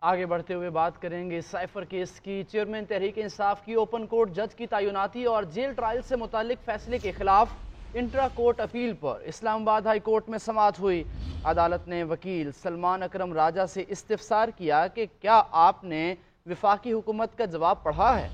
آگے بڑھتے ہوئے بات کریں گے سائفر کیس کی۔ چیئرمین تحریک انصاف کی اوپن کورٹ جج کی تعیناتی اور جیل ٹرائل سے متعلق فیصلے کے خلاف انٹرا کورٹ اپیل پر اسلام آباد ہائی کورٹ میں سماعت ہوئی۔ عدالت نے وکیل سلمان اکرم راجہ سے استفسار کیا کہ کیا آپ نے وفاقی حکومت کا جواب پڑھا ہے؟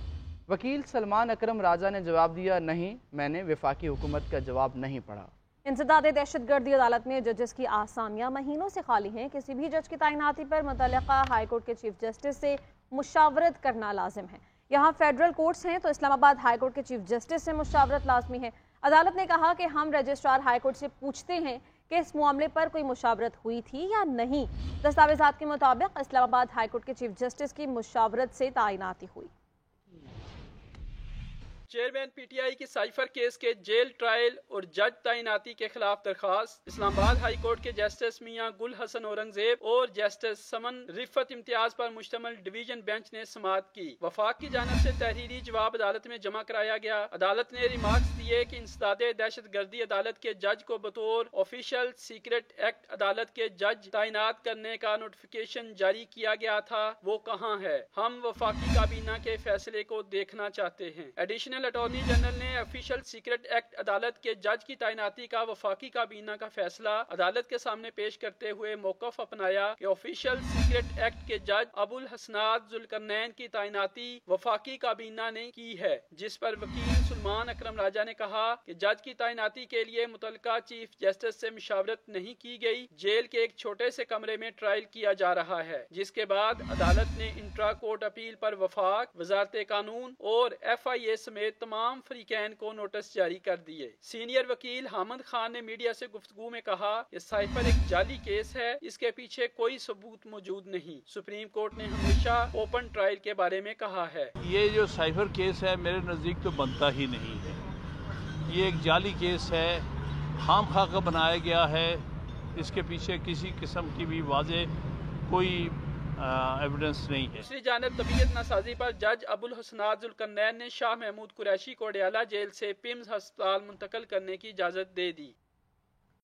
وکیل سلمان اکرم راجہ نے جواب دیا، نہیں، میں نے وفاقی حکومت کا جواب نہیں پڑھا۔ انسداد دہشت گردی عدالت میں ججز کی آسامیاں مہینوں سے خالی ہیں۔ کسی بھی جج کی تعیناتی پر متعلقہ ہائی کورٹ کے چیف جسٹس سے مشاورت کرنا لازم ہے۔ یہاں فیڈرل کورٹس ہیں تو اسلام آباد ہائی کورٹ کے چیف جسٹس سے مشاورت لازمی ہے۔ عدالت نے کہا کہ ہم رجسٹرار ہائی کورٹ سے پوچھتے ہیں کہ اس معاملے پر کوئی مشاورت ہوئی تھی یا نہیں۔ دستاویزات کے مطابق اسلام آباد ہائی کورٹ کے چیف جسٹس کی مشاورت سے تعیناتی ہوئی۔ چیئرمین پی ٹی آئی کی سائفر کیس کے جیل ٹرائل اور جج تعیناتی کے خلاف درخواست اسلام آباد ہائی کورٹ کے جسٹس میاں گل حسن اورنگزیب اور جسٹس سمن رفت امتیاز پر مشتمل ڈویژن بینچ نے سماعت کی۔ وفاق کی جانب سے تحریری جواب عدالت میں جمع کرایا گیا۔ عدالت نے ریمارکس دیے کہ انسداد دہشت گردی عدالت کے جج کو بطور آفیشل سیکرٹ ایکٹ عدالت کے جج تعینات کرنے کا نوٹیفیکیشن جاری کیا گیا تھا، وہ کہاں ہے؟ ہم وفاقی کابینہ کے فیصلے کو دیکھنا چاہتے ہیں۔ ایڈیشنل اٹارنی جنرل نے آفیشل سیکرٹ ایکٹ عدالت کے جج کی تعیناتی کا وفاقی کابینہ کا فیصلہ عدالت کے سامنے پیش کرتے ہوئے موقف اپنایا کہ آفیشل سیکرٹ ایکٹ کے جج ابو الحسنات ذوالقرنین کی تعیناتی وفاقی کابینہ نے کی ہے، جس پر وکیل سلمان اکرم راجہ نے کہا کہ جج کی تعیناتی کے لیے متعلقہ چیف جسٹس سے مشاورت نہیں کی گئی۔ جیل کے ایک چھوٹے سے کمرے میں ٹرائل کیا جا رہا ہے، جس کے بعد عدالت نے انٹرا کورٹ اپیل پر وفاق، وزارت قانون اور ایف آئی اے سمیت تمام فریقین کو نوٹس جاری کر دیے۔ سینئر وکیل حامد خان نے میڈیا سے گفتگو میں کہا کہ سائفر ایک جعلی کیس ہے، اس کے پیچھے کوئی ثبوت موجود نہیں۔ سپریم کورٹ نے ہمیشہ اوپن ٹرائل کے بارے میں کہا ہے۔ یہ جو سائفر کیس ہے میرے نزدیک تو بنتا ہی نہیں ہے۔ یہ ایک جعلی کیس ہے، خام خواہ کا بنایا گیا ہے۔ اس کے پیچھے کسی قسم کی بھی واضح کوئی ایویڈنس نہیں ہے۔ دوسری جانب طبیعت ناسازی پر جج ابو الحسنات ذوالقرنین نے شاہ محمود قریشی کو اڈیالہ جیل سے پیمز ہسپتال منتقل کرنے کی اجازت دے دی۔